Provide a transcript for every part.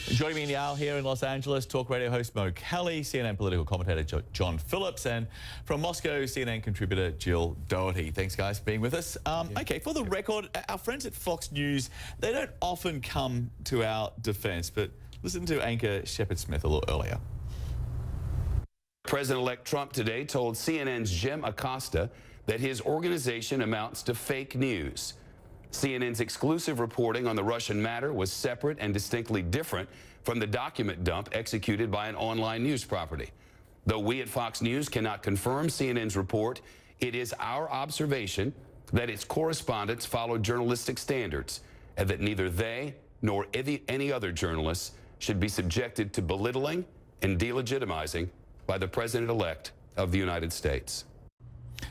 Joining me in the hour here in Los Angeles, talk radio host Mo Kelly, CNN political commentator John Phillips, and from Moscow, CNN contributor Jill Doherty. Thanks, guys, for being with us. Okay, for the record, our friends at Fox News, they don't often come to our defense, but listen to anchor Shepard Smith a little earlier. President-elect Trump today told CNN's Jim Acosta that his organization amounts to fake news. CNN's exclusive reporting on the Russian matter was separate and distinctly different from the document dump executed by an online news property. Though we at Fox News cannot confirm CNN's report, it is our observation that its correspondents followed journalistic standards and that neither they nor any other journalists should be subjected to belittling and delegitimizing by the President-elect of the United States.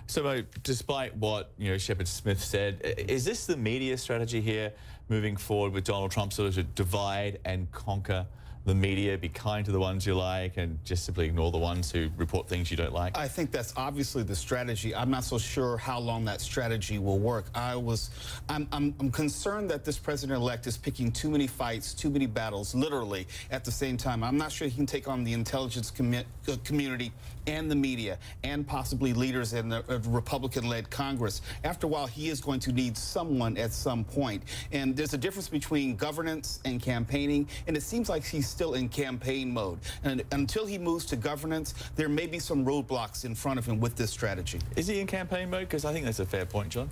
So, despite what Shepard Smith said, is this the media strategy here moving forward with Donald Trump, sort of to divide and conquer the media, be kind to the ones you like and just simply ignore the ones who report things you don't like? I think that's obviously the strategy. I'm not so sure how long that strategy will work. I'm concerned that this president-elect is picking too many fights, too many battles, literally, at the same time. I'm not sure he can take on the intelligence community and the media and possibly leaders in the Republican-led Congress. After a while, he is going to need someone at some point. And there's a difference between governance and campaigning, and it seems like he's still in campaign mode. And until he moves to governance, there may be some roadblocks in front of him with this strategy. Is he in campaign mode? Because I think that's a fair point, John.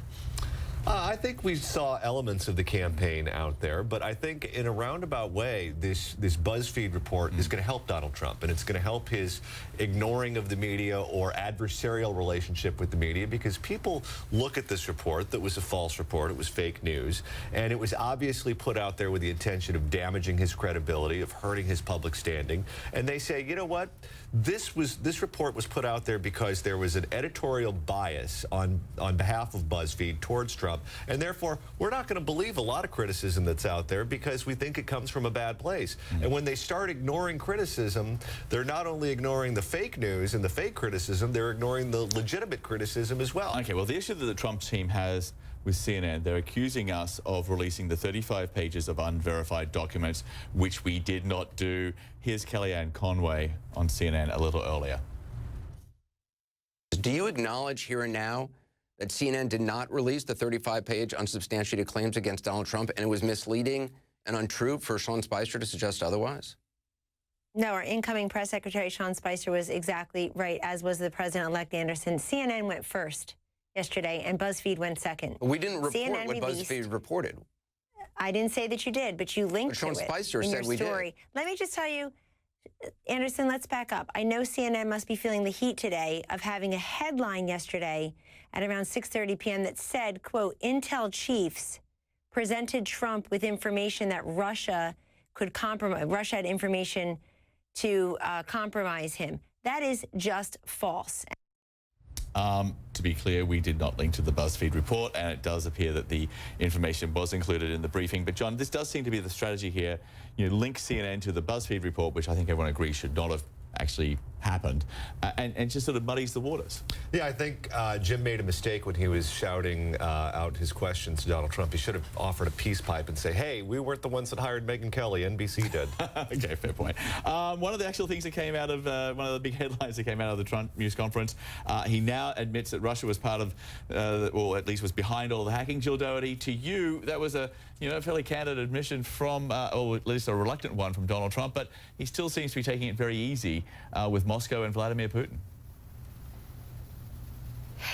I think we saw elements of the campaign out there, but I think in a roundabout way, this BuzzFeed report is going to help Donald Trump, and it's going to help his ignoring of the media or adversarial relationship with the media, because people look at this report that was a false report, it was fake news, and it was obviously put out there with the intention of damaging his credibility, of hurting his public standing, and they say, you know what, this report was put out there because there was an editorial bias on behalf of BuzzFeed towards Trump, and therefore we're not going to believe a lot of criticism that's out there because we think it comes from a bad place. And when they start ignoring criticism, they're not only ignoring the fake news and the fake criticism, they're ignoring the legitimate criticism as well. Okay, well, the issue that the Trump team has with CNN, they're accusing us of releasing the 35 pages of unverified documents, which we did not do. Here's Kellyanne Conway on CNN a little earlier. Do you acknowledge here and now that CNN did not release the 35-page unsubstantiated claims against Donald Trump, and it was misleading and untrue for Sean Spicer to suggest otherwise? No, our incoming press secretary, Sean Spicer, was exactly right, as was the president-elect Anderson. CNN went first yesterday, and BuzzFeed went second. We didn't report what BuzzFeed reported. I didn't say that you did, but you linked to it. Sean Spicer in said your story. We did. Let me just tell you, Anderson, let's back up. I know CNN must be feeling the heat today of having a headline yesterday at around 6:30 p.m. that said, quote, Intel chiefs presented Trump with information that Russia could compromise. Russia had information to compromise him. That is just false. To be clear, we did not link to the BuzzFeed report, and it does appear that the information was included in the briefing. But, John, this does seem to be the strategy here. Link CNN to the BuzzFeed report, which I think everyone agrees should not have actually happened, and just sort of muddies the waters. Yeah, I think Jim made a mistake when he was shouting out his questions to Donald Trump. He should have offered a peace pipe and say, hey, we weren't the ones that hired Megyn Kelly, NBC did. Okay, fair point. One of the actual things that came out of, one of the big headlines that came out of the Trump news conference, he now admits that Russia was part of, or at least was behind all the hacking. Jill Doherty, to you, that was a fairly candid admission from, or at least a reluctant one from Donald Trump, but he still seems to be taking it very easy with Moscow and Vladimir Putin.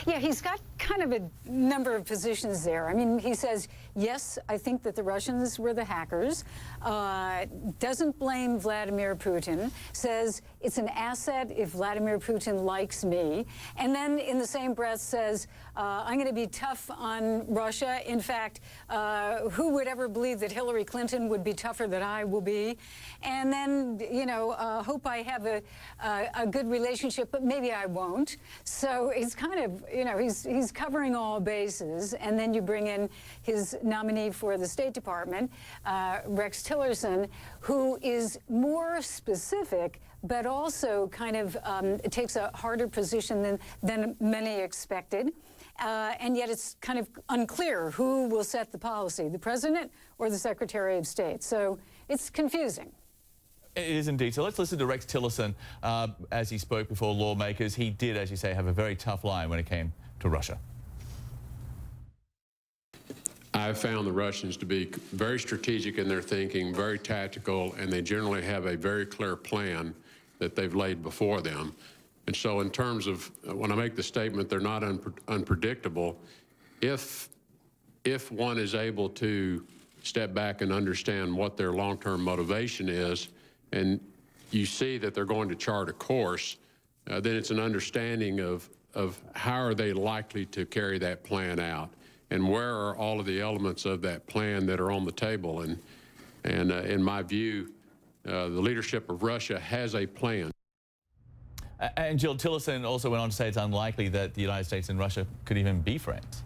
Yeah, he's got kind of a number of positions there. I mean, he says, yes, I think that the Russians were the hackers, doesn't blame Vladimir Putin, says it's an asset if Vladimir Putin likes me, and then in the same breath says, I'm going to be tough on Russia. In fact, who would ever believe that Hillary Clinton would be tougher than I will be? And then, hope I have a good relationship, but maybe I won't. So it's kind of, he's covering all bases. And then you bring in his nominee for the State Department, Rex Tillerson, who is more specific, but also kind of takes a harder position than many expected. And yet it's kind of unclear who will set the policy, the president or the Secretary of State. So it's confusing. It is indeed. So let's listen to Rex Tillerson as he spoke before lawmakers. He did, as you say, have a very tough line when it came to Russia. I've found the Russians to be very strategic in their thinking, very tactical, and they generally have a very clear plan that they've laid before them. And so in terms of when I make the statement they're not unpredictable, if one is able to step back and understand what their long-term motivation is, and you see that they're going to chart a course, then it's an understanding of how are they likely to carry that plan out, and where are all of the elements of that plan that are on the table. And in my view, the leadership of Russia has a plan. And Jill, Tillerson also went on to say it's unlikely that the United States and Russia could even be friends.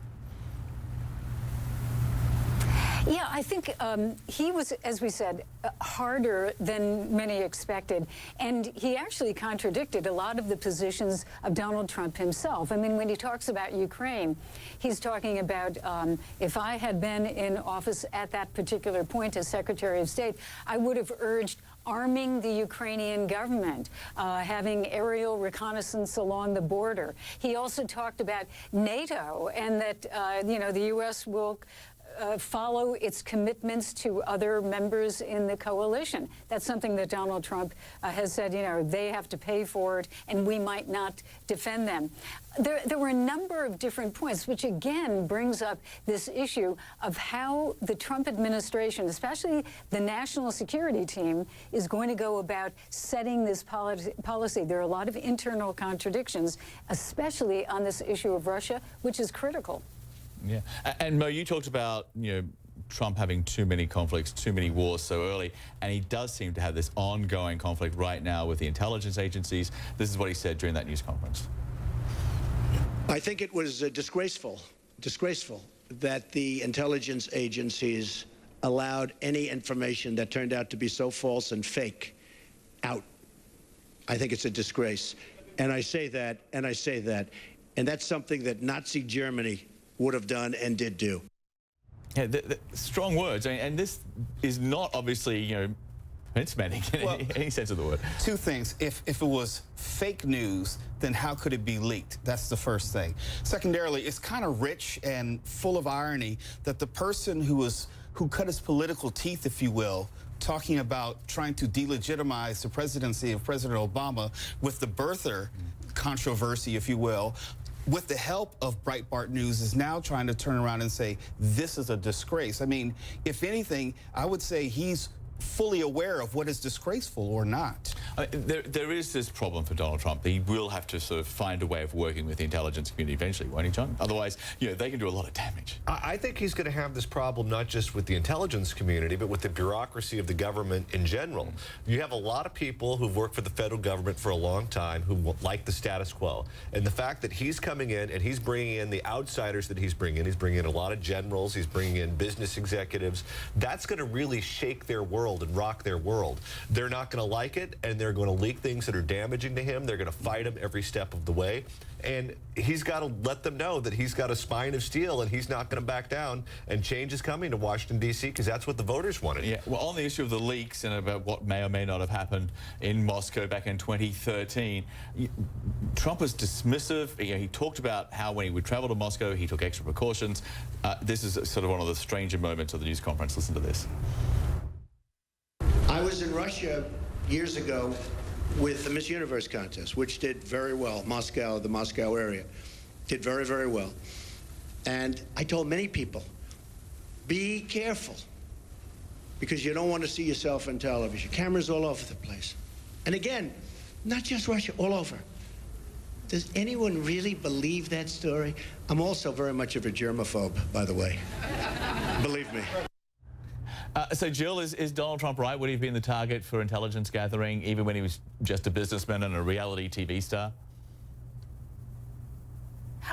Yeah, I think he was, as we said, harder than many expected. And he actually contradicted a lot of the positions of Donald Trump himself. I mean, when he talks about Ukraine, he's talking about if I had been in office at that particular point as Secretary of State, I would have urged arming the Ukrainian government, having aerial reconnaissance along the border. He also talked about NATO and that, you know, the U.S. will follow its commitments to other members in the coalition. That's something that Donald Trump has said, you know, they have to pay for it and we might not defend them. There were a number of different points, which again brings up this issue of how the Trump administration, especially the national security team, is going to go about setting this policy. There are a lot of internal contradictions, especially on this issue of Russia, which is critical. Yeah, and Mo, you talked about, you know, Trump having too many conflicts, too many wars so early, and he does seem to have this ongoing conflict right now with the intelligence agencies. This is what he said during that news conference. I think it was disgraceful that the intelligence agencies allowed any information that turned out to be so false and fake out. I think it's a disgrace. And I say that, and that's something that Nazi Germany would have done and did do. Yeah, strong words, and this is not obviously, you know, mince-manning in any sense of the word. Two things. If it was fake news, then how could it be leaked? That's the first thing. Secondarily, it's kind of rich and full of irony that the person who cut his political teeth, if you will, talking about trying to delegitimize the presidency of President Obama with the birther controversy, if you will, with the help of Breitbart News, is now trying to turn around and say this is a disgrace. I mean, if anything, I would say he's fully aware of what is disgraceful or not. There is this problem for Donald Trump. He will have to sort of find a way of working with the intelligence community eventually, won't he, John? Otherwise, you know, they can do a lot of damage. I think he's going to have this problem not just with the intelligence community, but with the bureaucracy of the government in general. You have a lot of people who've worked for the federal government for a long time who like the status quo. And the fact that he's coming in and he's bringing in the outsiders that he's bringing in a lot of generals, he's bringing in business executives, that's going to really shake their world and rock their world. They're not going to like it, and they're going to leak things that are damaging to him. They're going to fight him every step of the way. And he's got to let them know that he's got a spine of steel and he's not going to back down, and change is coming to Washington, D.C., because that's what the voters wanted. Yeah, well, on the issue of the leaks and about what may or may not have happened in Moscow back in 2013, Trump was dismissive. You know, he talked about how when he would travel to Moscow, he took extra precautions. This is sort of one of the stranger moments of the news conference. Listen to this. I was in Russia years ago with the Miss Universe contest, which did very well. Moscow, the Moscow area, did very, very well. And I told many people, be careful, because you don't want to see yourself on television. Cameras all over the place. And again, not just Russia, all over. Does anyone really believe that story? I'm also very much of a germaphobe, by the way. Believe me. So, Jill, is Donald Trump right? Would he have been the target for intelligence gathering even when he was just a businessman and a reality TV star?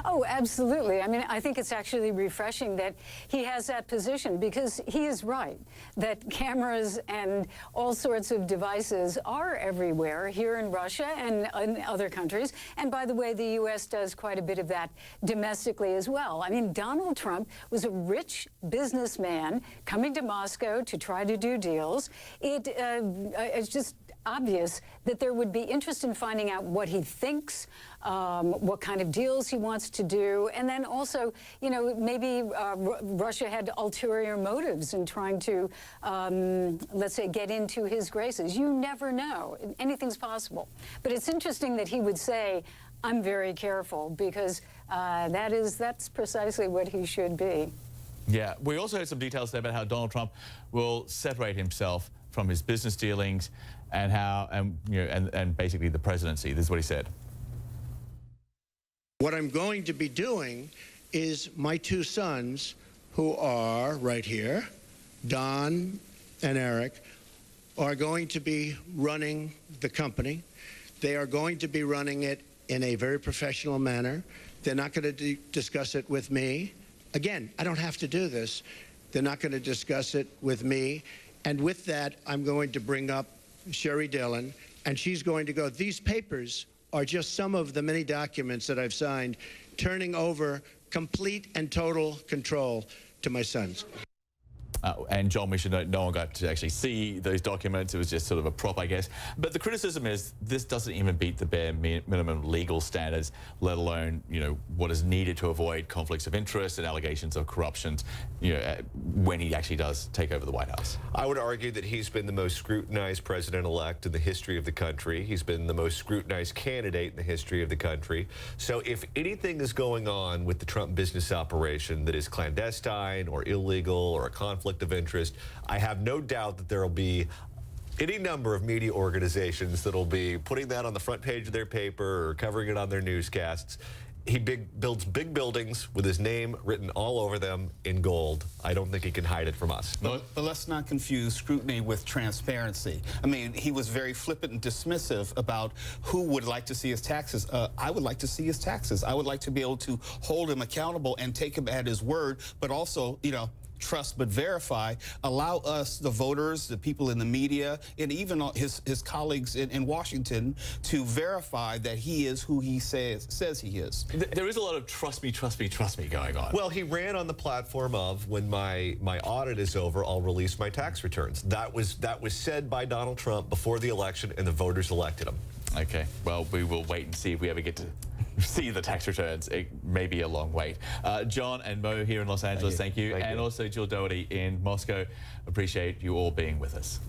Oh, absolutely. I mean, I think it's actually refreshing that he has that position, because he is right that cameras and all sorts of devices are everywhere here in Russia and in other countries. And by the way, the U.S. does quite a bit of that domestically as well. I mean, Donald Trump was a rich businessman coming to Moscow to try to do deals. It's just obvious that there would be interest in finding out what he thinks, what kind of deals he wants to do, and then also, you know, maybe Russia had ulterior motives in trying to, let's say, get into his graces. You never know. Anything's possible. But it's interesting that he would say, I'm very careful, because that's precisely what he should be. Yeah, we also heard some details there about how Donald Trump will separate himself from his business dealings and how, and basically the presidency. This is what he said. What I'm going to be doing is my two sons, who are right here, Don and Eric, are going to be running the company. They are going to be running it in a very professional manner. They're not going to discuss it with me. Again, I don't have to do this. They're not going to discuss it with me. And with that, I'm going to bring up Sherry Dillon, and she's going to go, these papers are just some of the many documents that I've signed, turning over complete and total control to my sons. And John, we should note, no one got to actually see those documents. It was just sort of a prop, I guess. But the criticism is this doesn't even beat the bare minimum legal standards, let alone, you know, what is needed to avoid conflicts of interest and allegations of corruption, you know, when he actually does take over the White House. I would argue that he's been the most scrutinized president-elect in the history of the country. He's been the most scrutinized candidate in the history of the country. So if anything is going on with the Trump business operation that is clandestine or illegal or a conflict of interest, I have no doubt that there will be any number of media organizations that will be putting that on the front page of their paper or covering it on their newscasts. He builds big buildings with his name written all over them in gold. I don't think he can hide it from us. But let's not confuse scrutiny with transparency. I mean, he was very flippant and dismissive about who would like to see his taxes. I would like to see his taxes. I would like to be able to hold him accountable and take him at his word, but also, you know, trust but verify, allow us, the voters, the people in the media, and even his colleagues in Washington to verify that he is who he says he is. There is a lot of trust me going on. Well, he ran on the platform of, when my audit is over, I'll release my tax returns. That was said by Donald Trump before the election, and the voters elected him. Okay, well, we will wait and see if we ever get to see the tax returns. It may be a long wait. John and Mo here in Los Angeles, thank you. And also Jill Doherty in Moscow. Appreciate you all being with us.